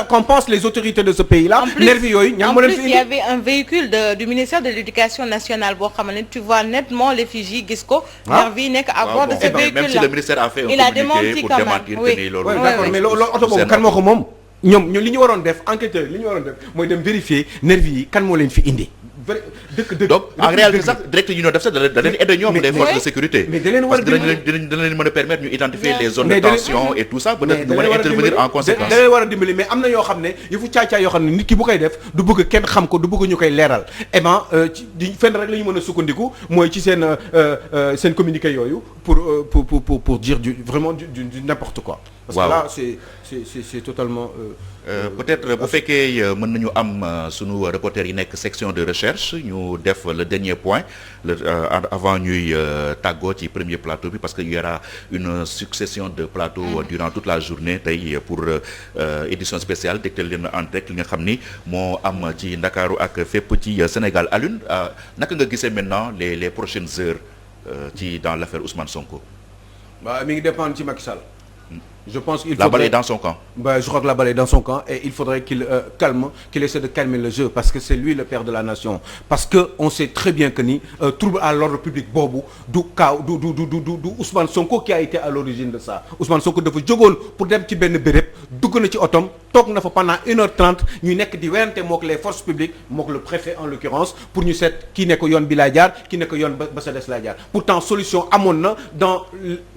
qu'en pensent les autorités de ce pays-là nervi yooyu ña moo leen fi indi il y avait un véhicule du ministère de l'Éducation nationale boo xam ne tu vois nettement l'effigie gis ko nervi yi nekk à bord de ce véhicule-là même si le ministère a fait un communiqué pour démentir que ni loolu d'accord mais loolu oto boobu kan moo ko moom ñoom li ñu waroon def enquêteurs li ñu waroon def mooy dem vérifier nervi yi kan moo leen fi indi vrai dëkk. donc en réalité sax direct union def sax da leen aider ñoom les forces de sécurité. mais da leen war a parce que dina leen mën a permettre ñu identifier les zones de tension et tout ça peut-être ñu mën a intervenir en conséquence. da leen war a dimbali mais am na yoo xam ne yëfu caay-caay yoo xam ne nit ki bu koy def du bëgg kenn xam ko du bëgg ñu koy leeral et ben ci fenn rek la ñu mën a sukkandiku mooy ci seen communiqué yooyu pour dire vraiment du n'importe quoi. parce que là c'est totalement. peut-être bu fekkee mën nañu am sunu reporter yi nekk section de recherche ñu def le dernier point avant ñuy tàggoo ci premier plateau bi parce que il y aura une succession de plateaux durant toute la journée tey pour édition spéciale dégtal leen en direct li nga xam ni moo am ci Ndakaaru ak fépp ci Sénégal. Alioune naka nga gisee maintenant les prochaines heures ci dans l'affaire Ousmane Sonko. mi ngi dépendre ci Macky Sall. Je pense qu'il la balle est dans son camp. Je crois que la balle est dans son camp et il faudrait qu'il essaie de calmer le jeu parce que c'est lui le père de la nation. Parce que on sait très bien que ni trouble à l'ordre public boobu du Ousmane Sonko qui a été à l'origine de ça. Ousmane Sonko dafa jógoon pour dem ci benn béréb dugg na ci otom toog na fa pendant 1h30 ñu nekk di werante mook les forces publiques mook le préfet en l'occurrence pour ñu seet kii ne ko yoon bi laa jaar kii ne ko yoon ba sa des laa jaar. Pourtant solution amoon na dans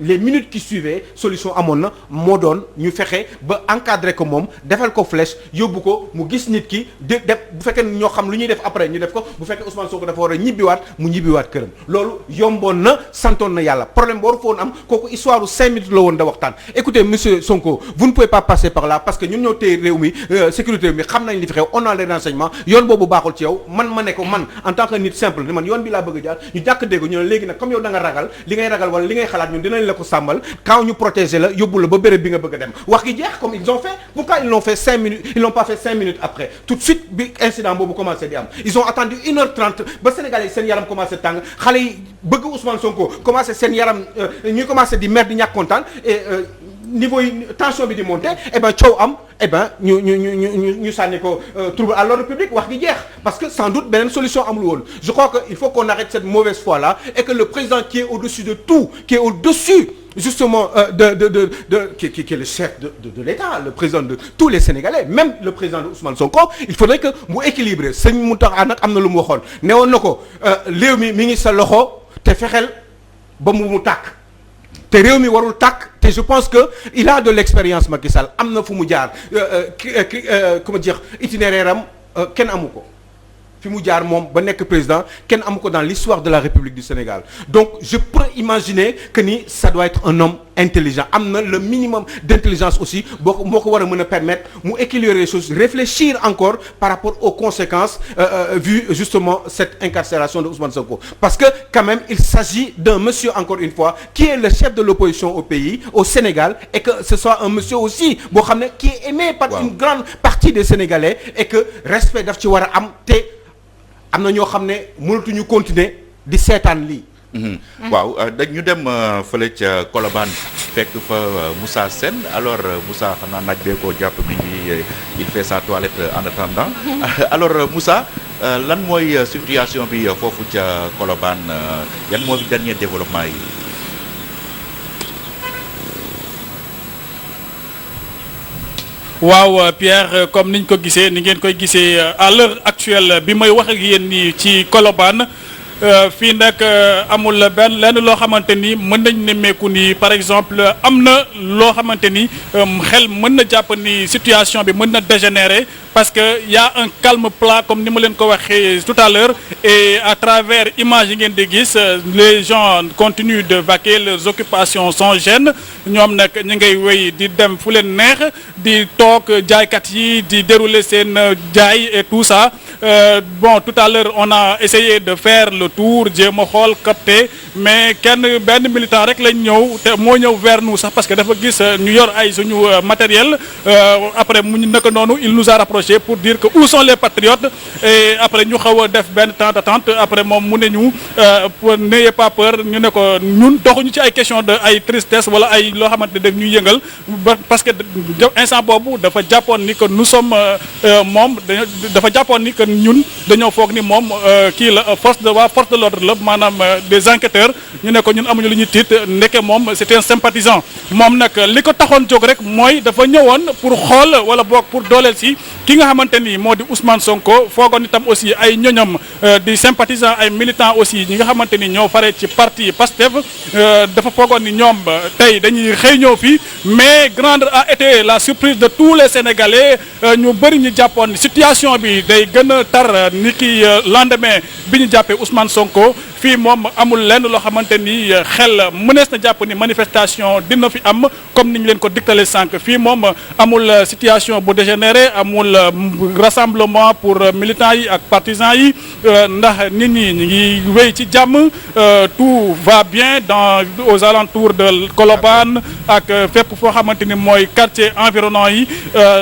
les minutes qui suivaient solution amoon na. moo doon ñu fexe ba encadrer ko moom defal ko flèche yóbbu ko mu gis nit ki def bu fekkee ñoo xam lu ñuy def après ñu def ko bu fekkee Ousmane Sonko dafa war a ñibbiwaat mu ñibbiwaat këram loolu yomboon na santoon na yàlla problème boo war fa woon am kooku histoire u 5 minutes la woon da waxtaan. Écoutez monsieur Sonko vous ne pouvez pas passer par là parce que ñun ñoo téye réew mi sécurité mi xam nañ li fi xew on a les renseignements yoon boobu baaxul ci yow man ma ne ko man en tant que nit simple ni man yoon bi laa bëgg a jaar ñu jàkk dégg ñu ne léegi nag comme yow da nga ragal li ngay ragal wala li ngay xalaat ñun dinañ la ko sàmmal quand ñu protéger la yóbbu la ba béréb bi nga bëgg a dem wax gi jeex comme ils ont fait pourquoi ils l'ont fait 5 minutes ils l'ont pas fait 5 minutes après tout de suite bi incident boobu commencé di am ils ont attendu 1h30 ba Sénégalais yi seen yaram commencé tàng xale yi bëgg Ousmane Sonko commencé seen yaram ñuy commencé di mer di ñàkk kontaan et niveau yi tension bi di monter et ben coow am et ben ñu sànni ko trouble à l'ordre public wax gi jeex parce que sans doute beneen solution amul woon je crois que il faut qu'on arrête cette mauvaise foi là et que le président qui est au-dessus de tout qui est au-dessus justement qui est le chef de l'État le président de tous les Sénégalais même le président de Ousmane Sonko il faudrait que mu équilibré sëñ Mountakha nag am na lu mu waxoon ne woon na ko réew mi ngi sa loxo te fexeel ba mu tàkk te réew mi warul tàkk te je pense que il a de l'expérience Macky Sall am na fu mu jaar comment dire itinéraire am kenn amu ko fi mu jaar moom ba nekk président kenn amu ko dans l'histoire de la République du Sénégal donc je peux imaginer que ni ça doit être un homme intelligent am na le minimum d'intelligence aussi moo ko war a mën a permettre mu équilibrer les choses réfléchir encore par rapport aux conséquences vu justement cette incarcération de Ousmane Sonko parce que quand même il s'agit d'un monsieur encore une fois qui est le chef de l'opposition au pays au Sénégal et que ce soit un monsieur aussi boo xam ne qui est aimé par une grande partie des Sénégalais et que respect daf ci war a am te am na ñoo xam ne mënatuñu continuer di seetaan lii. waaw dañu dem fële ca Colobane fekk fa Moussa Sène alors Moussa xam naa naaj bee koo jàpp mi ngi il fait sa toilette en attendant alors Moussa lan mooy situation bi foofu ca Colobane yan mooy dernier développement yi. waaw Pierre comme niñ ko gisee ni ngeen koy gisee à l'heure actuelle bi may wax ak yéen nii ci Colobane fii nag amul lenn loo xamante ni mën nañ nemmeeku ni par exemple am na loo xamante ni xel mën na jàpp ni situation bi mën na dégénérer parce que y a un calme plat comme ni ma leen ko waxee tout à l'heure et à travers image yi ngeen di gis les gens continuent de vaquer leurs occupations sans gêne ñoom nag ñu ngay wéy di dem fu leen neex di toog jaaykat yi di dérouler seen jaay et tout ça bon tout à l'heure on a essayé de faire le tour jéem a xool capté mais benn militant rek lañ ñëw te moo ñëw vers nous sax parce que dafa gis ñu yor ay suñu matériel après mu naka noonu il nous a rapproché pour dire que où sont les patriotes et après ñu xaw a def benn temps d'attente après moom mu ne ñu n'ayez pas peur ñu ne ko ñun doxuñu ci ay question de ay tristesse wala ay loo xamante ne daf ñuy yëngal parce que instant boobu dafa jàppoon ni que nous sommes moom dafa jàppoon ni que ñun dañoo foog ni moom kii la force de l'ordre la maanaam des enquêteurs ñu ne ko ñun amuñu lu ñuy tiit ndeke moom c'était un sympathisant moom nag li ko taxoon jóg rek mooy dafa ñëwoon pour xool wala boog pour dooleel si ki nga xamante ni moo di Ousmane Sonko foogoon itam aussi ay ñoñam di sympathisant ay militants aussi ñi nga xamante ni ñoo fare ci parti Pastef dafa foogoon ni ñoom tey dañuy xëy ñëw fii mais grande a été la surprise de tous les Sénégalais ñu bëri ñu jàppoon situation bi day gën a tar ni ki lendemain bi ñu jàppee Ousmane Sonko fii moom amul lenn loo xamante ni xel mënees na jàpp ni manifestation dina fi am comme ni ñu leen ko digtale sànq fii moom amul situation bu dégénéré amul rassemblement pour militants yi ak partisans yi ndax nit ñi ñu ngi wéy ci jàmm tout va bien dans aux alentours de Colobane ak fépp foo xamante ni mooy quartier environnant yi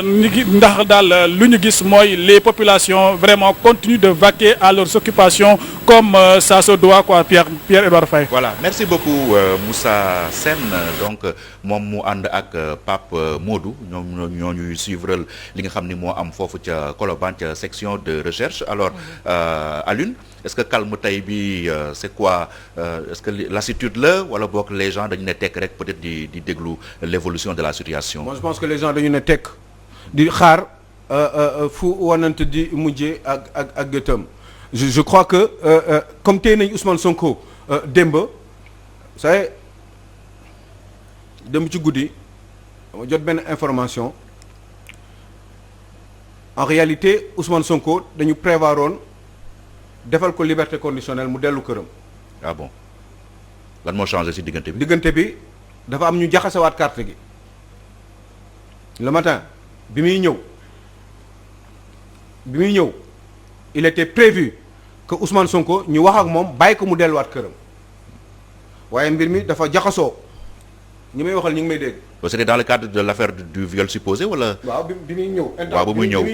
ñu ngi ndax daal lu ñu gis mooy les populations vraiment continuent de vaquer à leurs occupations comme ça se doit quoi Pierre-Edouard Faye. Voilà, merci beaucoup Moussa Sène donc moom mu ànd ak Pape Modou ñoo ñuy suivre li nga xam ni moo am foofu ca Colobane ca section de recherche alors Alioune est-ce que calme tey bi c'est quoi est-ce que lassitude la wala boog les gens dañu ne tekk rek peut-être di déglu l'évolution de la situation. Moi je pense que les gens dañu ne tekk di xaar fu wanante di mujjee ak gëtëm. Je crois que comme tey nañ Ousmane Sonko démb say démb ci guddi dama jot benn information en réalité Ousmane Sonko dañu prévoiroon defal ko liberté conditionnelle mu dellu këram. Ah bon lan moo changé ci diggante bi. diggante bi dafa am ñu jaxasewaat carte gi le matin bi muy ñëw il était prévu que Ousmane Sonko ñu wax ak moom bàyyi ko mu delluwaat këram waaye mbir mi dafa jaxasoo ñi may waxal ñu ngi may dégg. C'était dans le cadre de l'affaire du viol supposé wala. waaw bi muy ñëw. waaw ba muy ñëw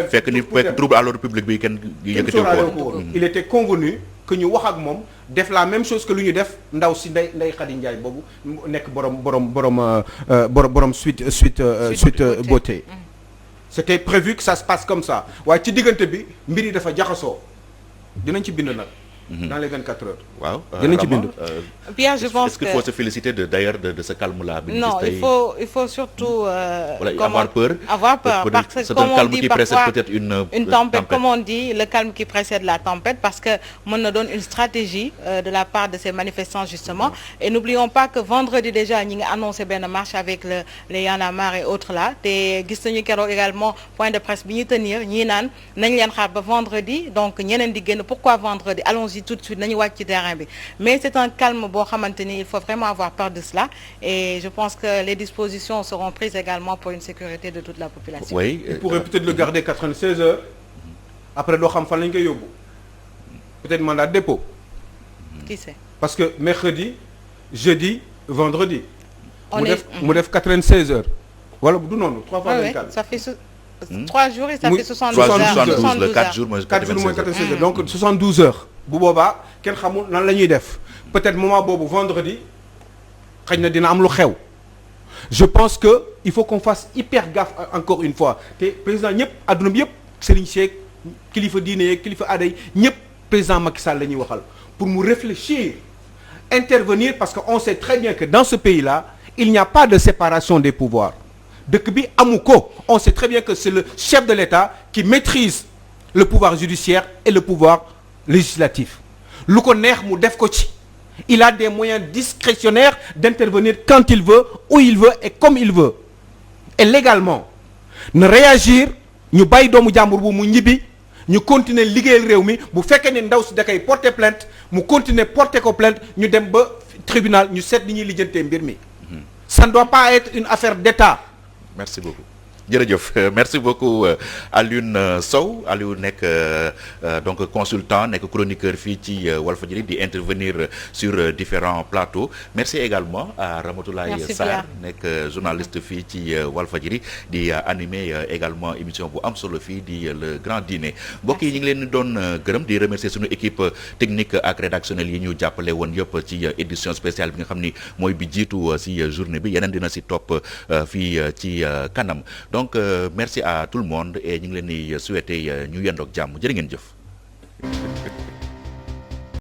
fekk trouble à l'ordre public bi kenn yëkkatiwul ko woon. il était convenu que ñu wax ak moom def la même chose que lu ñu def ndaw si Ndeye Khady Ndiaye boobu nekk borom suite beauté. C'était prévu que ça se passe comme ça waaye ci diggante bi mbir yi dafa jaxasoo dinañ ci bind nag. dans les 24 heures. waaw dinañ ci bind. Pierre, je pense est-ce qu'il faut se féliciter d'ailleurs de ce calme-là. Non, il faut surtout avoir peur. Parce que c'est comme un on calme dit qui précède parfois peut-être une tempête, comme on dit, le calme qui précède la tempête, parce que mën na doon une stratégie de la part de ces manifestants justement. Et n'oublions pas que vendredi déjà ñi ngi annoncé benn marche avec les Y'en a marre et autres là te gis nañu keroog également point de presse bi ñu tenir ñii naan nañ leen xaar ba vendredi donc ñeneen di génn pourquoi vendredi allons-y tout de suite nañu wàcc ci terrain bi mais c'est un calme boo xamante ni il faut vraiment avoir peur de cela et je pense que les dispositions seront prises également pour une sécurité de toute la population. Oui. Il pourrait peut-être le garder 96 heures après doo xam fan lañ koy yóbbu peut-être mandat de dépôt. Qui sait? Parce que mercredi jeudi vendredi. mu def 96 heures. wala du noonu 3 fois 24. Ça fait 3 jours et ça fait 72 heures. 4 jours mooy 96 heures donc 72 heures. bu boobaa kenn xamul nan la ñuy def peut-être moment boobu vendredi xëy na dina am lu xew je pense que il faut qu'on fasse hyper gaffe encore une fois te président ñëpp adduna bi yëpp Serigne Cheikh kilifa diine yeeg kilifa aada yi ñëpp président Macky Sall la ñuy waxal pour mu réfléchir intervenir parce que on sait très bien que dans ce pays-là il n'y a pas de séparation des pouvoirs dëkk bi amu ko on sait très bien que c'est le chef de l'État qui maîtrise le pouvoir judiciaire et le pouvoir législatif lu ko neex mu def ko ci il a des moyens discrétionnaires d'intervenir quand il veut où il veut et comme il veut et légalement na réagir ñu bàyyi doomu jàmbur bu mu ñibbi ñu continuer liggéeyal réew mi bu fekkee ne ndaw si da koy porter plainte mu continuer porter ko plainte ñu dem ba tribunal ñu seet ni ñuy lijjantee mbir mi ça ne doit pas être une affaire d'État. Merci beaucoup. jërëjëf merci beaucoup Alioune Sow Aliou nekk donc consultant nekk chroniqueur fii ci Walfadjri di intervenir sur différents plateaux merci également à Ramatoulaye Sarr nekk journaliste fii ci Walfadjri di animer également émission bu am solo fii di le grand dîner mbokk yi ñu ngi leen di doon gërëm di remercier suñu équipe technique ak rédactionnelle yi ñu jàppale woon yëpp ci édition spéciale bi nga xam ni mooy bi jiitu si journée bi yeneen dina si topp fii ci kanam donc merci à tout le monde et ñu ngi leen di souhaiter ñu yendoog jàmm jërë ngeen jëf